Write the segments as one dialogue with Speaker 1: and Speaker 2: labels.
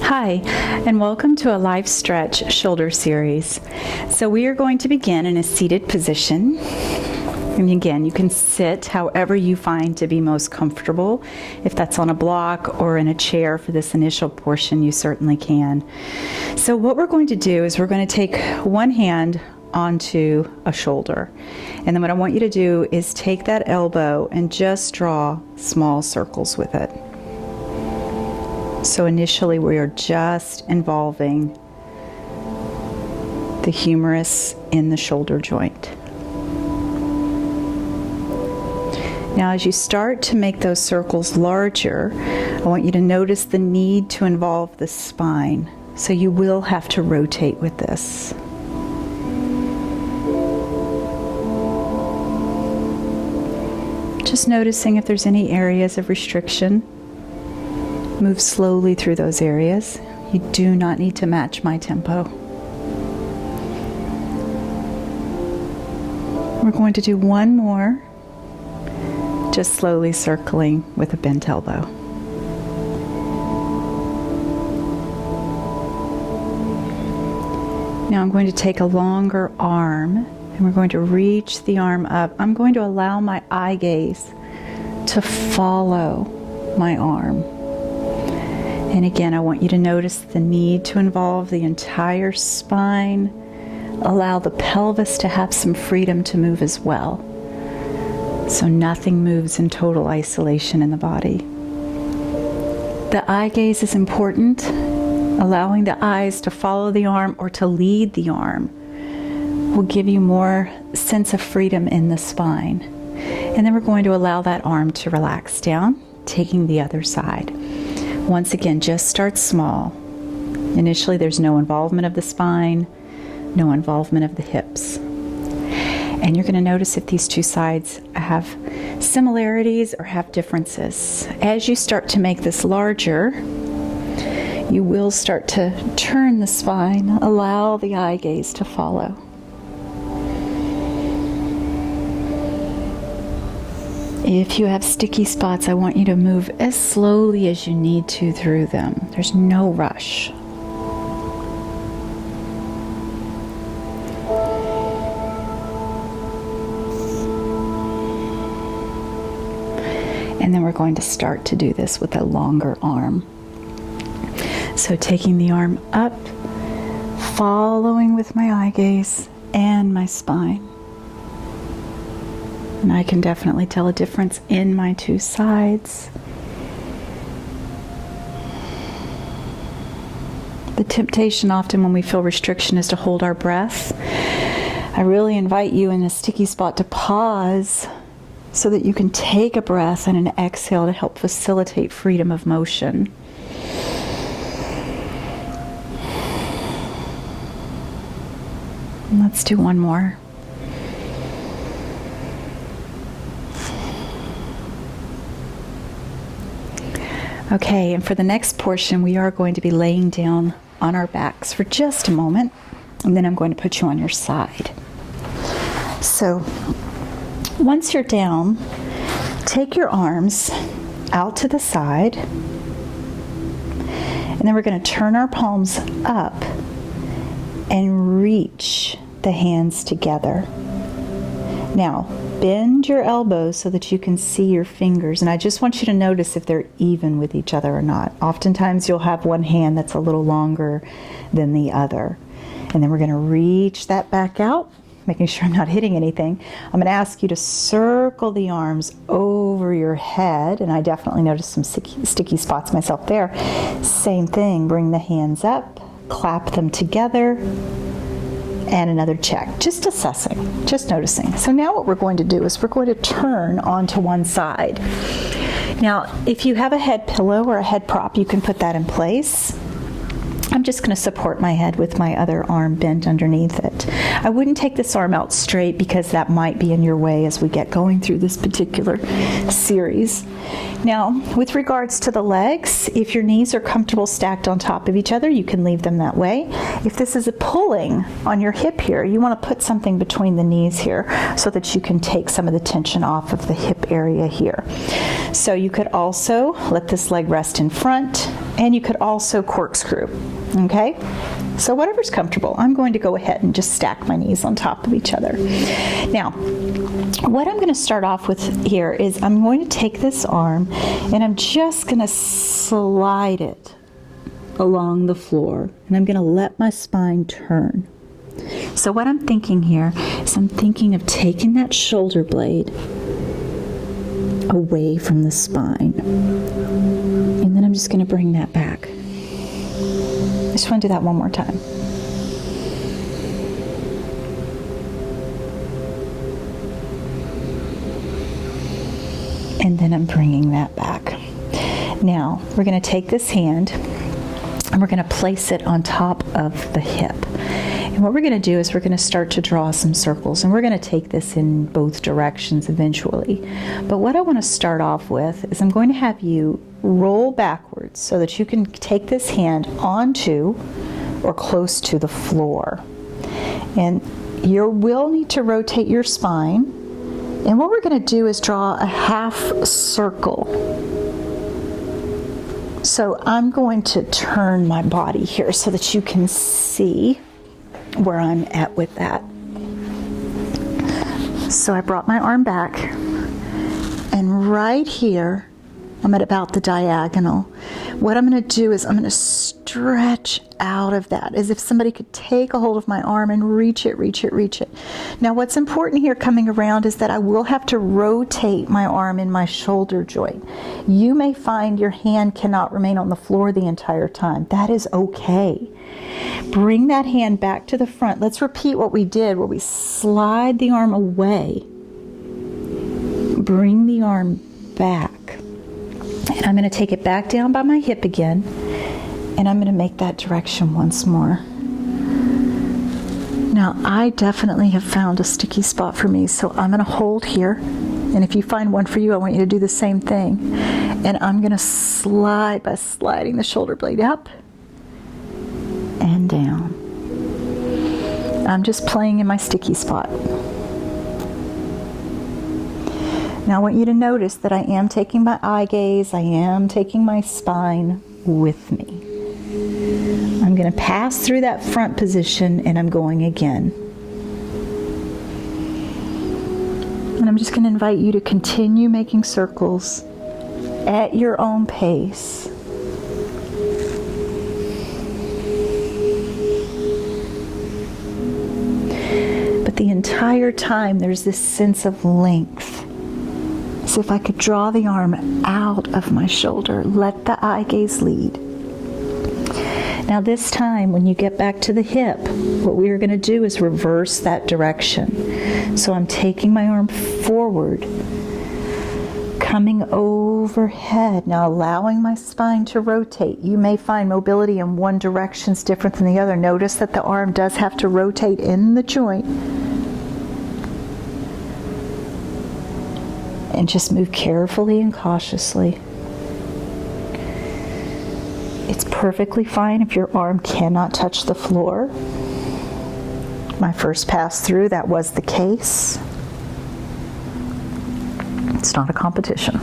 Speaker 1: Hi, and welcome to a Life Stretch shoulder series. So we are going to begin in a seated position. And again, you can sit however you find to be most comfortable. If that's on a block or in a chair for this initial portion, you certainly can. So what we're going to do is we're going to take one hand onto a shoulder. And then what I want you to do is take that elbow and just draw small circles with it. So initially we are just involving the humerus in the shoulder joint. Now as you start to make those circles larger, I want you to notice the need to involve the spine. So you will have to rotate with this. Just noticing if there's any areas of restriction. Move slowly through those areas. You do not need to match my tempo. We're going to do one more, just slowly circling with a bent elbow. Now I'm going to take a longer arm and we're going to reach the arm up. I'm going to allow my eye gaze to follow my arm. And again, I want you to notice the need to involve the entire spine. Allow the pelvis to have some freedom to move as well. So nothing moves in total isolation in the body. The eye gaze is important. Allowing the eyes to follow the arm or to lead the arm will give you more sense of freedom in the spine. And then we're going to allow that arm to relax down, taking the other side. Once again, just start small. Initially, there's no involvement of the spine, no involvement of the hips. And you're going to notice if these two sides have similarities or have differences. As you start to make this larger, you will start to turn the spine, allow the eye gaze to follow. If you have sticky spots, I want you to move as slowly as you need to through them. There's no rush. And then we're going to start to do this with a longer arm. So taking the arm up, following with my eye gaze and my spine. And I can definitely tell a difference in my two sides. The temptation often when we feel restriction is to hold our breath. I really invite you in a sticky spot to pause so that you can take a breath and an exhale to help facilitate freedom of motion. And let's do one more. Okay, and for the next portion, we are going to be laying down on our backs for just a moment, and then I'm going to put you on your side. So, once you're down, take your arms out to the side, and then we're going to turn our palms up and reach the hands together. Now, bend your elbows so that you can see your fingers, and I just want you to notice if they're even with each other or not. Oftentimes you'll have one hand that's a little longer than the other. And then we're going to reach that back out, making sure I'm not hitting anything. I'm going to ask you to circle the arms over your head, and I definitely noticed some sticky spots myself there. Same thing, bring the hands up, clap them together, and another check, just assessing, just noticing. So now what we're going to do is we're going to turn onto one side. Now, if you have a head pillow or a head prop, you can put that in place. I'm just going to support my head with my other arm bent underneath it. I wouldn't take this arm out straight because that might be in your way as we get going through this particular series. Now, with regards to the legs, if your knees are comfortable stacked on top of each other, you can leave them that way. If this is a pulling on your hip here, you want to put something between the knees here so that you can take some of the tension off of the hip area here. So you could also let this leg rest in front, And you could also corkscrew, okay? So whatever's comfortable. I'm going to go ahead and just stack my knees on top of each other. Now, what I'm going to start off with here is I'm going to take this arm and I'm just going to slide it along the floor, and I'm going to let my spine turn. So what I'm thinking here is I'm thinking of taking that shoulder blade away from the spine. And then I'm just going to bring that back. I just want to do that one more time. And then I'm bringing that back. Now, we're going to take this hand and we're going to place it on top of the hip. And what we're going to do is we're going to start to draw some circles, and we're going to take this in both directions eventually. But what I want to start off with is I'm going to have you roll backwards so that you can take this hand onto or close to the floor. And you will need to rotate your spine. And what we're going to do is draw a half circle. So I'm going to turn my body here so that you can see where I'm at with that. So I brought my arm back, and right here I'm at about the diagonal. What I'm going to do is I'm going to stretch out of that as if somebody could take a hold of my arm and reach it, reach it, reach it. Now what's important here coming around is that I will have to rotate my arm in my shoulder joint. You may find your hand cannot remain on the floor the entire time. That is okay. Bring that hand back to the front. Let's repeat what we did where we slide the arm away. Bring the arm back. And I'm going to take it back down by my hip again, and I'm going to make that direction once more. Now, I definitely have found a sticky spot for me, so I'm going to hold here, and if you find one for you, I want you to do the same thing. And I'm going to slide by sliding the shoulder blade up and down. I'm just playing in my sticky spot. Now I want you to notice that I am taking my eye gaze, I am taking my spine with me. I'm going to pass through that front position and I'm going again. And I'm just going to invite you to continue making circles at your own pace. But the entire time there's this sense of length. So if I could draw the arm out of my shoulder, let the eye gaze lead. Now this time, when you get back to the hip, what we are going to do is reverse that direction. So I'm taking my arm forward, coming overhead, now allowing my spine to rotate. You may find mobility in one direction is different than the other. Notice that the arm does have to rotate in the joint. And just move carefully and cautiously. It's perfectly fine if your arm cannot touch the floor. My first pass through, that was the case. It's not a competition.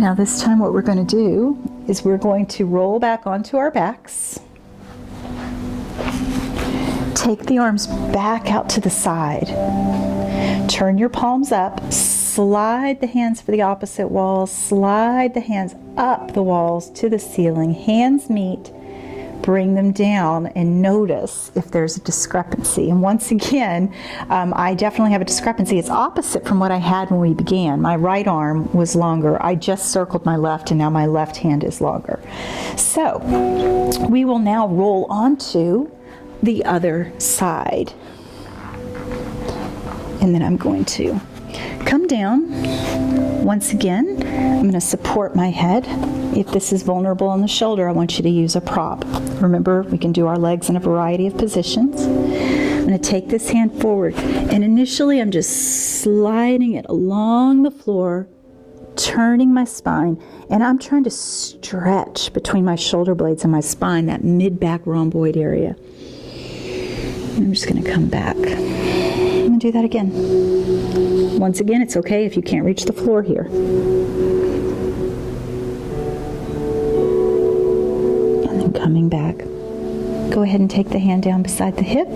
Speaker 1: Now this time what we're going to do is we're going to roll back onto our backs. Take the arms back out to the side. Turn your palms up. Slide the hands for the opposite wall. Slide the hands up the walls to the ceiling. Hands meet. Bring them down and notice if there's a discrepancy. And once again, I definitely have a discrepancy. It's opposite from what I had when we began. My right arm was longer. I just circled my left, and now my left hand is longer. So we will now roll onto the other side. And then I'm going to come down. Once again, I'm going to support my head. If this is vulnerable on the shoulder, I want you to use a prop. Remember, we can do our legs in a variety of positions. I'm going to take this hand forward, and initially I'm just sliding it along the floor, turning my spine, and I'm trying to stretch between my shoulder blades and my spine, that mid-back rhomboid area. I'm just going to come back. I'm going to do that again. Once again, it's okay if you can't reach the floor here. And then coming back. Go ahead and take the hand down beside the hip,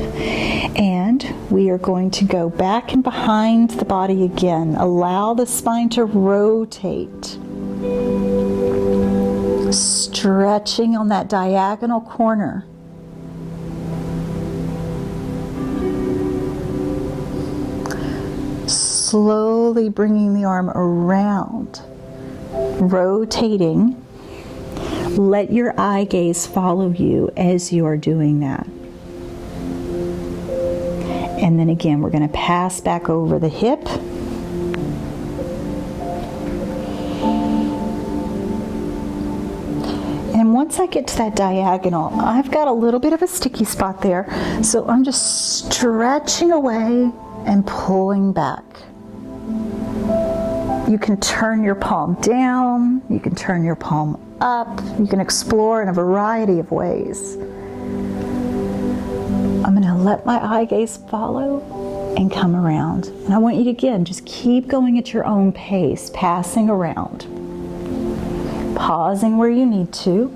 Speaker 1: and we are going to go back and behind the body again. Allow the spine to rotate. Stretching on that diagonal corner. Slowly bringing the arm around, rotating. Let your eye gaze follow you as you are doing that. And then again, we're going to pass back over the hip. And once I get to that diagonal, I've got a little bit of a sticky spot there. So I'm just stretching away and pulling back. You can turn your palm down, you can turn your palm up, you can explore in a variety of ways. I'm going to let my eye gaze follow and come around. And I want you to, again, just keep going at your own pace, passing around. Pausing where you need to.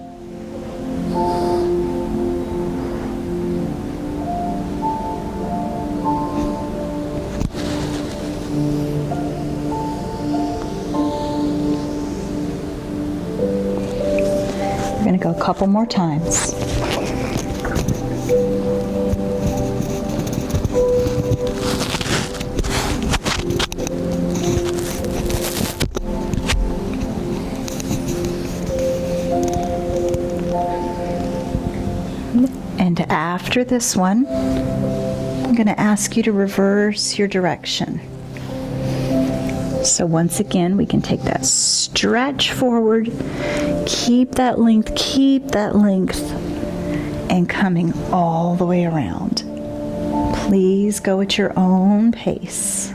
Speaker 1: We're going to go a couple more times. And after this one, I'm going to ask you to reverse your direction. So once again, we can take that stretch forward, keep that length, and coming all the way around. Please go at your own pace.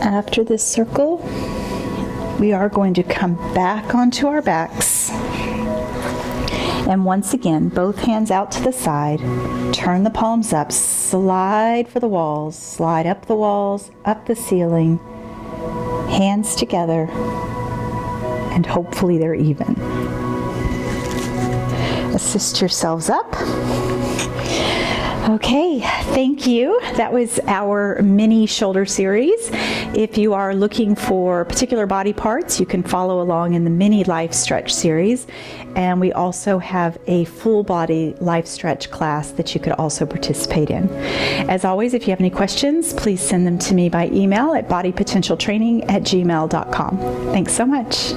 Speaker 1: After this circle, we are going to come back onto our backs. And once again, both hands out to the side, turn the palms up, slide for the walls, slide up the walls, up the ceiling, hands together, and hopefully they're even. Assist yourselves up. Okay, thank you. That was our mini shoulder series. If you are looking for particular body parts, you can follow along in the mini life stretch series. And we also have a full body life stretch class that you could also participate in. As always, if you have any questions, please send them to me by email at bodypotentialtraining@gmail.com. Thanks so much.